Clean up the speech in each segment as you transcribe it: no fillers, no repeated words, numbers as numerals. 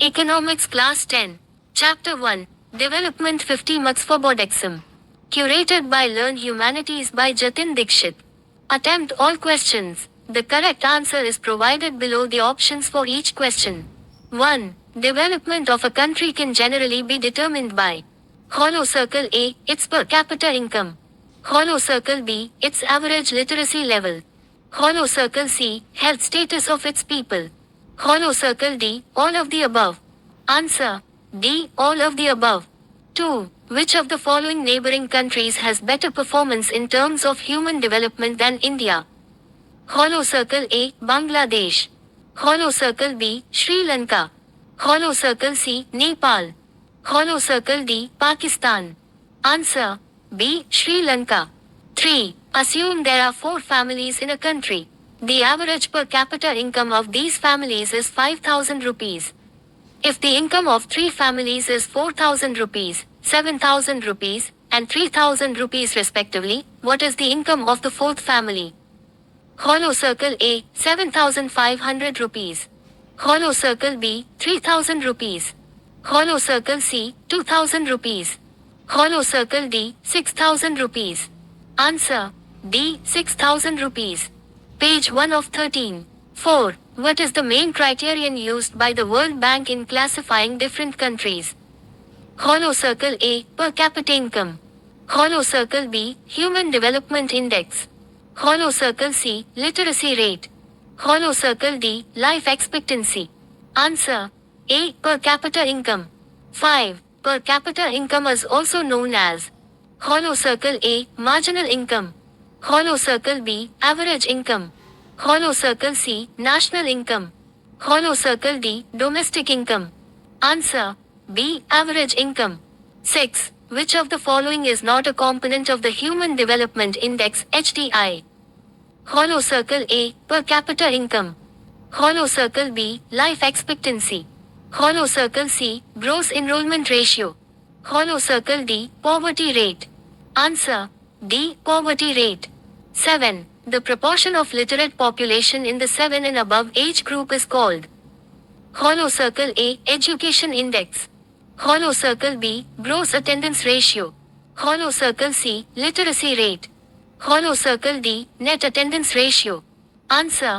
Economics Class 10. Chapter 1. Development 50 Marks for Board Exam. Curated by Learn Humanities by Jatin Dixit. Attempt all questions. The correct answer is provided below the options for each question. 1. Development of a country can generally be determined by Hollow Circle A, its per capita income. Hollow Circle B, its average literacy level. Hollow Circle C, health status of its people. Hollow Circle D, all of the above. Answer: D, all of the above. 2. Which of the following neighboring countries has better performance in terms of human development than India? Hollow Circle A, Bangladesh. Hollow Circle B, Sri Lanka. Hollow Circle C, Nepal. Hollow Circle D, Pakistan. Answer: B, Sri Lanka. 3. Assume there are 4 families in a country. The average per capita income of these families is 5,000 rupees. If the income of 3 families is 4,000 rupees, 7,000 rupees, and 3,000 rupees respectively, what is the income of the 4th family? Hollow Circle A, 7,500 rupees. Hollow Circle B, 3,000 rupees. Hollow Circle C, 2,000 rupees. Hollow Circle D, 6,000 rupees. Answer: D, 6,000 rupees. Page 1 of 13. 4. What is the main criterion used by the World Bank in classifying different countries? Hollow Circle A, per capita income. Hollow Circle B, Human Development Index. Hollow Circle C, literacy rate. Hollow Circle D, life expectancy. Answer: A, per capita income. 5. Per capita income is also known as Hollow Circle A, marginal income. Hollow Circle B, average income. Hollow Circle C, national income. Hollow Circle D, domestic income. Answer: B, average income. 6. Which of the following is not a component of the Human Development Index (HDI)? Hollow Circle A, per capita income. Hollow Circle B, life expectancy. Hollow Circle C, gross enrollment ratio. Hollow Circle D, poverty rate. Answer: D, poverty rate. 7. The proportion of literate population in the 7 and above age group is called Hollow Circle A, education index. Hollow Circle B, gross attendance ratio. Hollow Circle C, literacy rate. Hollow Circle D, net attendance ratio. Answer: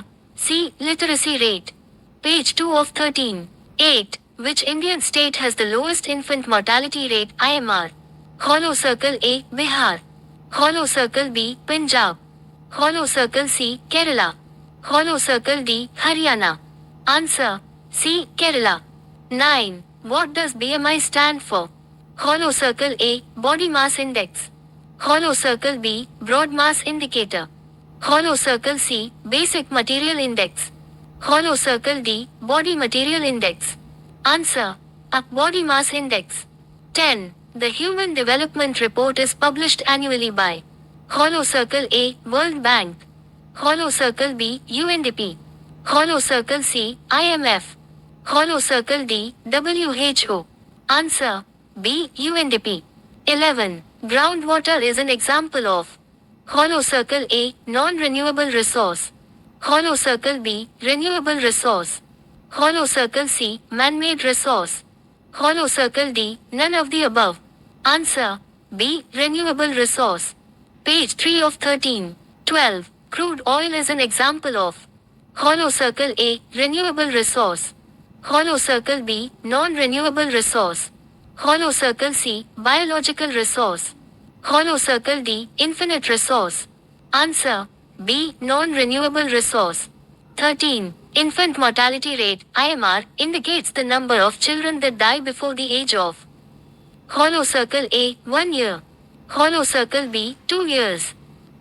C, literacy rate. Page 2 of 13. 8. Which Indian state has the lowest infant mortality rate (IMR)? Hollow Circle A, Bihar. Hollow Circle B, Punjab. Hollow Circle C, Kerala. Hollow Circle D, Haryana. Answer: C, Kerala. 9. What does BMI stand for? Hollow Circle A, body mass index. Hollow Circle B, broad mass indicator. Hollow Circle C, basic material index. Hollow Circle D, body material index. Answer: A, body mass index. 10. The Human Development Report is published annually by Hollow Circle A, World Bank. Hollow Circle B, UNDP. Hollow Circle C, IMF. Hollow Circle D, WHO. Answer: B, UNDP. 11. Groundwater is an example of Hollow Circle A, non-renewable resource. Hollow Circle B, renewable resource. Hollow Circle C, man-made resource. Hollow Circle D, none of the above. Answer: B, renewable resource. Page 3 of 13. 12. Crude oil is an example of Hollow Circle A, renewable resource. Hollow Circle B, non-renewable resource. Hollow Circle C, biological resource. Hollow Circle D, infinite resource. Answer: B, non-renewable resource. 13. Infant mortality rate (IMR) indicates the number of children that die before the age of Hollow Circle A, 1 year. Hollow Circle B, 2 years.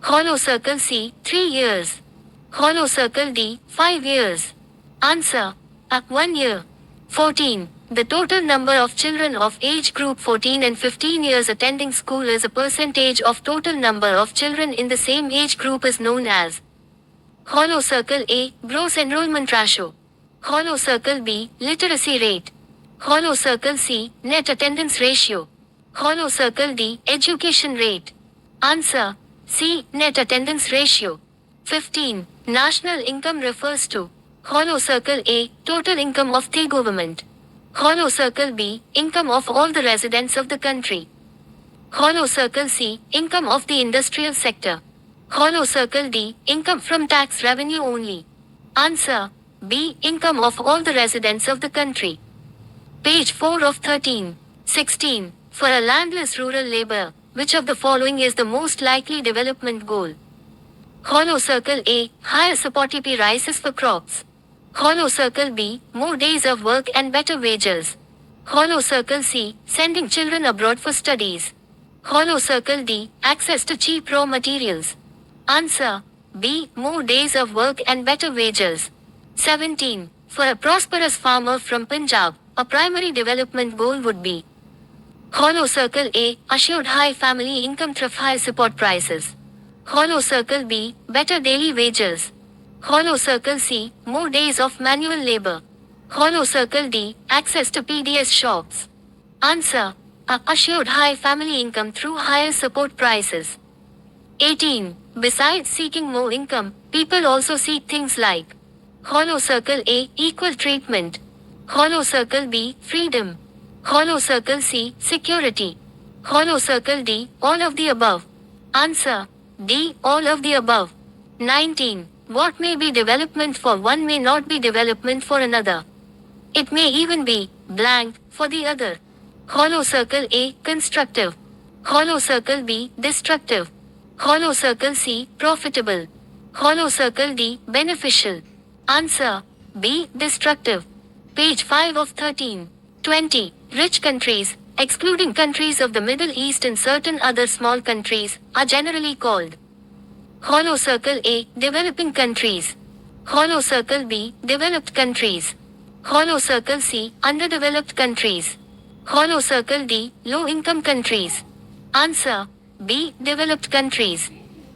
Hollow Circle C, 3 years. Hollow Circle D, 5 years. Answer: A, 1 year. 14. The total number of children of age group 14 and 15 years attending school as a percentage of total number of children in the same age group is known as Hollow Circle A, gross enrollment ratio. Hollow Circle B, literacy rate. Hollow Circle C, net attendance ratio. Hollow Circle D, education rate. Answer: C, net attendance ratio. 15. National income refers to Hollow Circle A, total income of the government. Hollow circle B, income of all the residents of the country. Hollow circle C, income of the industrial sector. Hollow circle D, income from tax revenue only. Answer B, income of all the residents of the country. Page 4 of 13. 16. For a landless rural laborer, which of the following is the most likely development goal? Hollow circle A, higher supportive prices for crops. Hollow circle B, more days of work and better wages. Hollow circle C, sending children abroad for studies. Hollow circle D, access to cheap raw materials. Answer B, more days of work and better wages. 17. For a prosperous farmer from Punjab, a primary development goal would be: Hollow circle A, assured high family income through high support prices. Hollow circle B, better daily wages. Hollow circle C, more days of manual labor. Hollow circle D, access to PDS shops. Answer A, assured high family income through higher support prices. 18. Besides seeking more income, people also seek things like: Hollow circle A, equal treatment. Hollow circle B, freedom. Hollow circle C, security. Hollow circle D, all of the above. Answer D, all of the above. 19. What may be development for one may not be development for another. It may even be blank for the other. Hollow circle A, constructive. Hollow circle B, destructive. Hollow circle C, profitable. Hollow circle D, beneficial. Answer B, destructive. Page 5 of 13. 20. Rich countries, excluding countries of the Middle East and certain other small countries, are generally called: Hollow circle A, developing countries. Hollow circle B, developed countries. Hollow circle C, underdeveloped countries. Hollow circle D, low-income countries. Answer B, developed countries.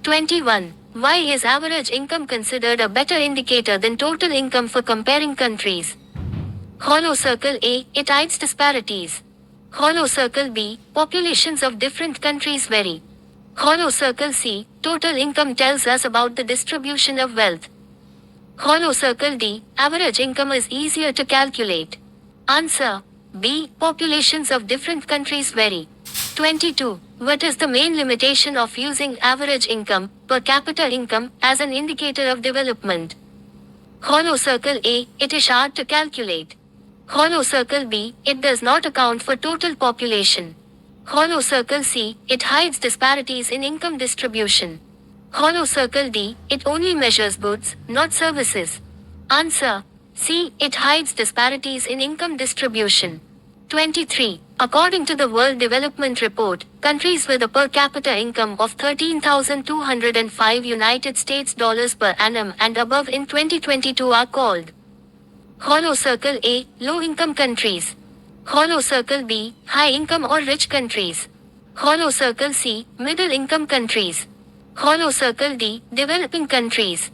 21. Why is average income considered a better indicator than total income for comparing countries? Hollow circle A, it hides disparities. Hollow circle B, populations of different countries vary. Hollow circle C, total income tells us about the distribution of wealth. Hollow circle D, average income is easier to calculate. Answer B, populations of different countries vary. 22. What is the main limitation of using average income, per capita income, as an indicator of development? Hollow circle A, it is hard to calculate. Hollow circle B, it does not account for total population. Hollow circle C, it hides disparities in income distribution. Hollow circle D, it only measures goods, not services. Answer C, it hides disparities in income distribution. 23. According to the World Development Report, countries with a per capita income of $13,205 United States dollars per annum and above in 2022 are called: Hollow circle A, low-income countries. Hollow circle B, high-income or rich countries. Hollow circle C, middle-income countries. Hollow circle D, developing countries.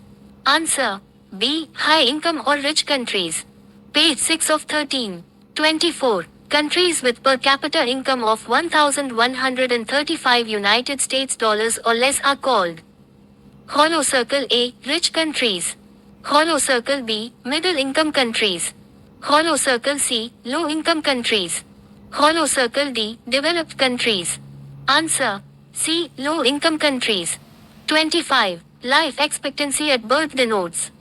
Answer B, high-income or rich countries. Page 6 of 13. 24. Countries with per capita income of $1,135 United States dollars or less are called: Hollow circle A, rich countries. Hollow circle B, middle-income countries. Hollow circle C, low-income countries. Hollow circle D, developed countries. Answer C, low-income countries. 25. Life expectancy at birth denotes: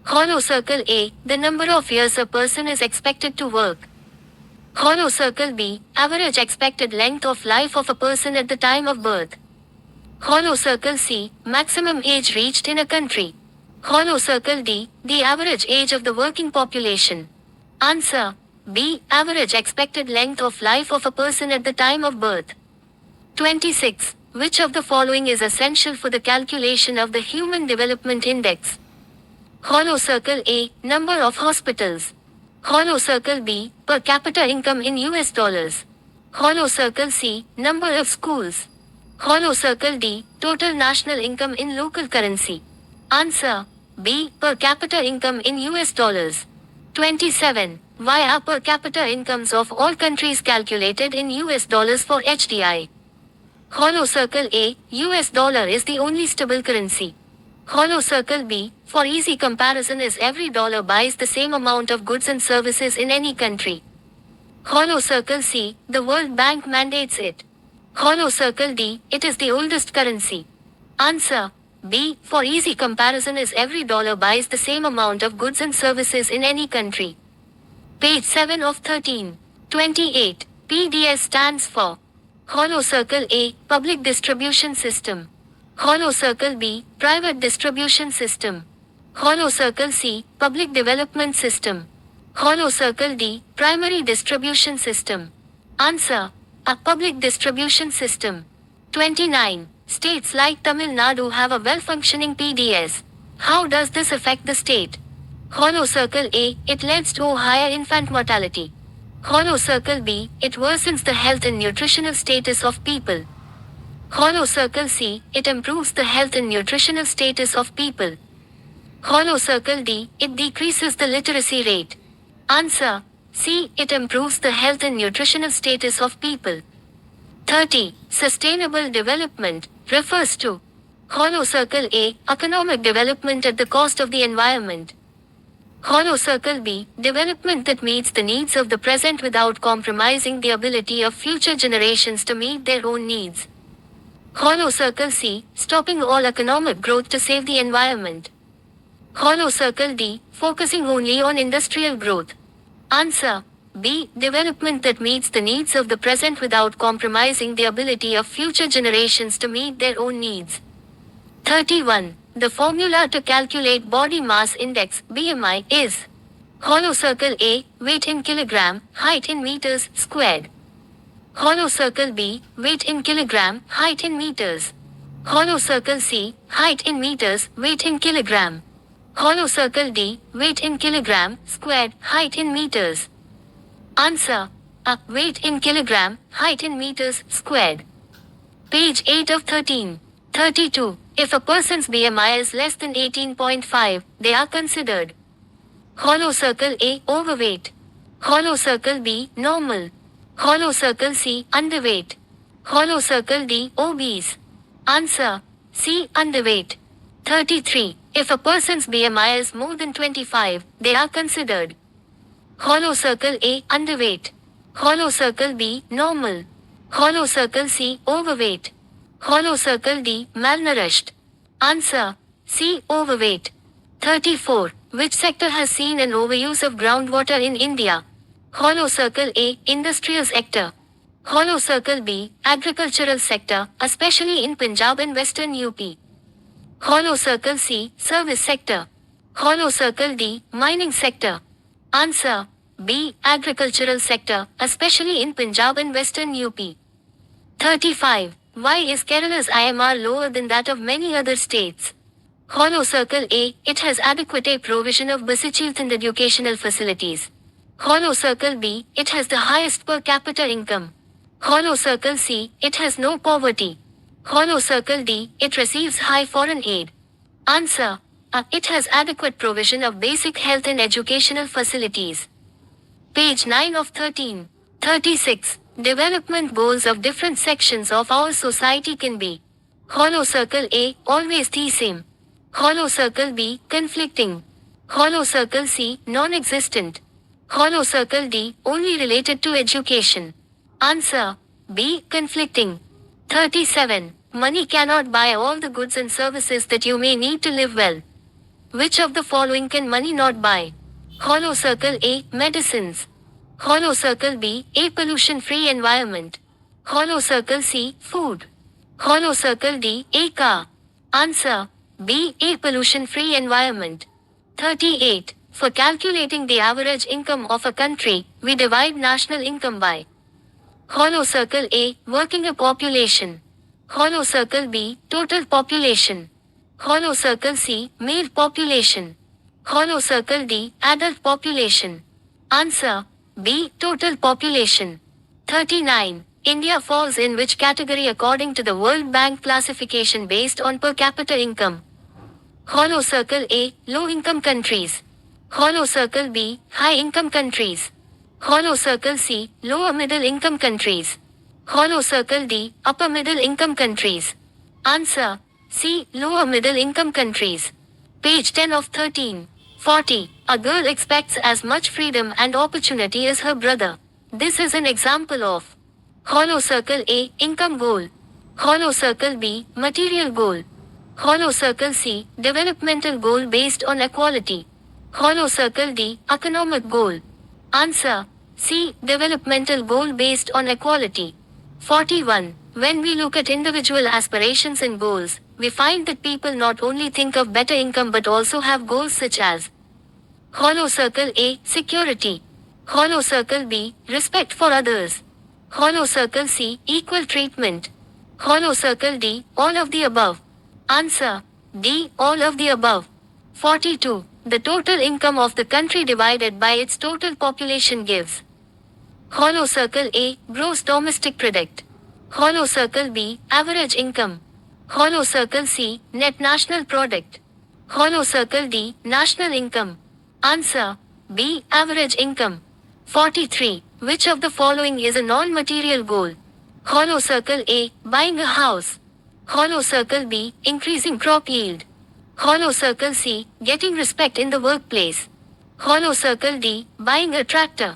Hollow circle A, the number of years a person is expected to work. Hollow circle B, average expected length of life of a person at the time of birth. Hollow circle C, maximum age reached in a country. Hollow circle D, the average age of the working population. Answer B, average expected length of life of a person at the time of birth. 26. Which of the following is essential for the calculation of the Human Development Index? Hollow circle A, number of hospitals. Hollow circle B, per capita income in US dollars. Hollow circle C, number of schools. Hollow circle D, total national income in local currency. Answer B, per capita income in US dollars. 27. Why are per capita incomes of all countries calculated in US dollars for HDI? Hollow circle A, US dollar is the only stable currency. Hollow circle B, for easy comparison, is every dollar buys the same amount of goods and services in any country. Hollow circle C, the World Bank mandates it. Hollow circle D, it is the oldest currency. Answer B, for easy comparison is every dollar buys the same amount of goods and services in any country. Page 7 of 13. 28. PDS stands for Hollow circle A, Public Distribution System. Hollow circle B, Private Distribution System. Hollow circle C, Public Development System. Hollow circle D, Primary Distribution System. Answer A Public Distribution System. 29. States like Tamil Nadu have a well-functioning PDS. How does this affect the state? Hollow circle A, it leads to higher infant mortality. Hollow circle B, it worsens the health and nutritional status of people. Hollow circle C, it improves the health and nutritional status of people. Hollow circle D, it decreases the literacy rate. Answer C, it improves the health and nutritional status of people. 30. Sustainable development refers to Hollow circle A, economic development at the cost of the environment. Hollow circle B, development that meets the needs of the present without compromising the ability of future generations to meet their own needs. Hollow circle C, stopping all economic growth to save the environment. Hollow circle D, focusing only on industrial growth. Answer B, development that meets the needs of the present without compromising the ability of future generations to meet their own needs. 31. The formula to calculate body mass index BMI is Hollow circle A, weight in kilogram, height in meters squared. Hollow circle B, weight in kilogram, height in meters. Hollow circle C, height in meters, weight in kilogram. Hollow circle D, weight in kilogram, squared, height in meters. Answer A, weight in kilogram, height in meters squared. Page 8 of 13. 32. If a person's BMI is less than 18.5, they are considered Hollow circle A, overweight. Hollow circle B, normal. Hollow circle C, underweight. Hollow circle D, obese. Answer C, underweight. 33. If a person's BMI is more than 25, they are considered Hollow circle A, underweight. Hollow circle B, normal. Hollow circle C, overweight. Hollow circle D, malnourished. Answer C, overweight. 34. Which sector has seen an overuse of groundwater in India? Hollow circle A, industrial sector. Hollow circle B, agricultural sector, especially in Punjab and Western UP. Hollow circle C, service sector. Hollow circle D, mining sector. Answer B, agricultural sector, especially in Punjab and Western UP. 35. Why is Kerala's IMR lower than that of many other states? Hollow circle A, it has adequate provision of basic health and educational facilities. Hollow circle B, it has the highest per capita income. Hollow circle C, it has no poverty. Hollow circle D, it receives high foreign aid. Answer A, it has adequate provision of basic health and educational facilities. Page 9 of 13. 36. Development goals of different sections of our society can be Hollow circle A, always the same. Hollow circle B, conflicting. Hollow circle C, non-existent. Hollow circle D, only related to education. Answer B, conflicting. 37. Money cannot buy all the goods and services that you may need to live well. Which of the following can money not buy? Hollow circle A, medicines. Hollow circle B, a pollution-free environment. Hollow circle C, food. Hollow circle D, a car. Answer B, a pollution-free environment. 38. For calculating the average income of a country, we divide national income by Hollow circle A, working population. Hollow circle B, total population. Hollow circle C, male population. Hollow circle D, adult population. Answer B, total population. 39. India falls in which category according to the World Bank classification based on per capita income? Hollow circle A, low income countries. Hollow circle B, high income countries. Hollow circle C, lower middle income countries. Hollow circle D, upper middle income countries. Answer C, lower middle income countries. Page 10 of 13. 40. A girl expects as much freedom and opportunity as her brother. This is an example of hollow circle A, income goal. Hollow circle B, material goal. Hollow circle C, developmental goal based on equality. Hollow circle D, economic goal. Answer: C, developmental goal based on equality. 41. When we look at individual aspirations and goals, we find that people not only think of better income but also have goals such as hollow circle A, security. Hollow circle B, respect for others. Hollow circle C, equal treatment. Hollow circle D, all of the above. Answer: D, all of the above. 42. The total income of the country divided by its total population gives hollow circle A, gross domestic product. Hollow circle B, average income. Hollow circle C, net national product. Hollow circle D, national income. Answer: B, average income. 43. Which of the following is a non-material goal? Hollow circle A, buying a house. Hollow circle B, increasing crop yield. Hollow circle C, getting respect in the workplace. Hollow circle D, buying a tractor.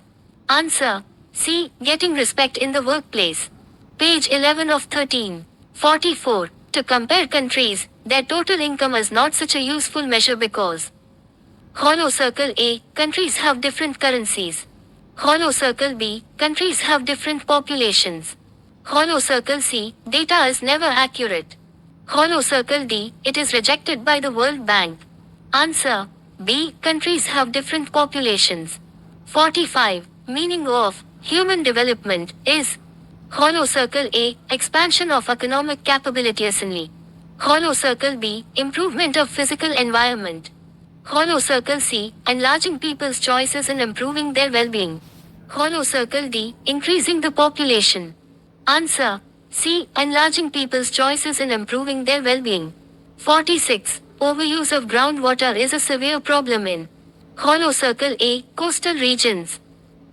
Answer: C, getting respect in the workplace. Page 11 of 13. 44. To compare countries, their total income is not such a useful measure because hollow circle A, countries have different currencies. Hollow circle B, countries have different populations. Hollow circle C, data is never accurate. Hollow circle D, it is rejected by the World Bank. Answer: B, countries have different populations. 45. Meaning of human development is hollow circle A, expansion of economic capability assembly. Hollow circle B, improvement of physical environment. Hollow circle C, enlarging people's choices and improving their well-being. Hollow circle D, increasing the population. Answer: C, enlarging people's choices and improving their well-being. 46. Overuse of groundwater is a severe problem in hollow circle A, coastal regions.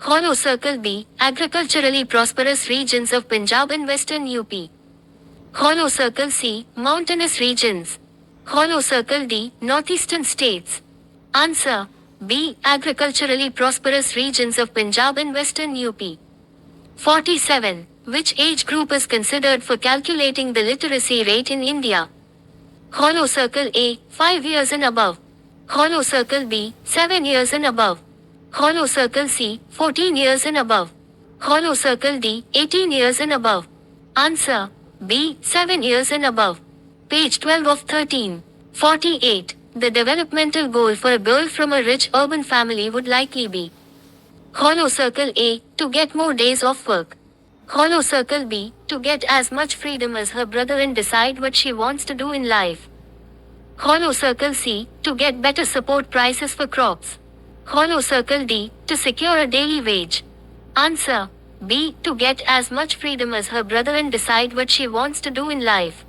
Hollow circle B, agriculturally prosperous regions of Punjab and western UP. Hollow circle C, mountainous regions. Hollow circle D, northeastern states. Answer: B, agriculturally prosperous regions of Punjab and western UP. 47. Which age group is considered for calculating the literacy rate in India? Hollow circle A, 5 years and above. Hollow circle B, 7 years and above. Hollow circle C, 14 years and above. Hollow circle D, 18 years and above. Answer: B, 7 years and above. Page 12 of 13. 48. The developmental goal for a girl from a rich urban family would likely be hollow circle A, to get more days off work. Hollow circle B, to get as much freedom as her brother and decide what she wants to do in life. Hollow circle C, to get better support prices for crops. Hollow circle D, to secure a daily wage. Answer: B, to get as much freedom as her brother and decide what she wants to do in life.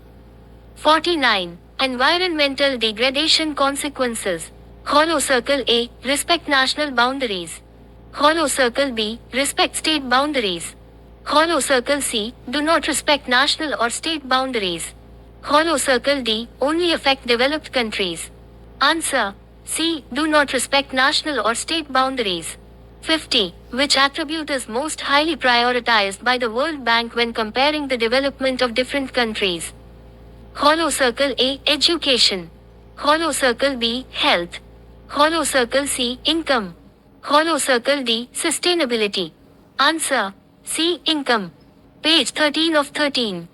49. Environmental degradation consequences. Hollow circle A, respect national boundaries. Hollow circle B, respect state boundaries. Hollow circle C, do not respect national or state boundaries. Hollow circle D, only affect developed countries. Answer: C, do not respect national or state boundaries. 50. Which attribute is most highly prioritized by the World Bank when comparing the development of different countries? Hollow circle A, education. Hollow circle B, health. Hollow circle C, income. Hollow circle D, sustainability. Answer: C, income. Page 13 of 13.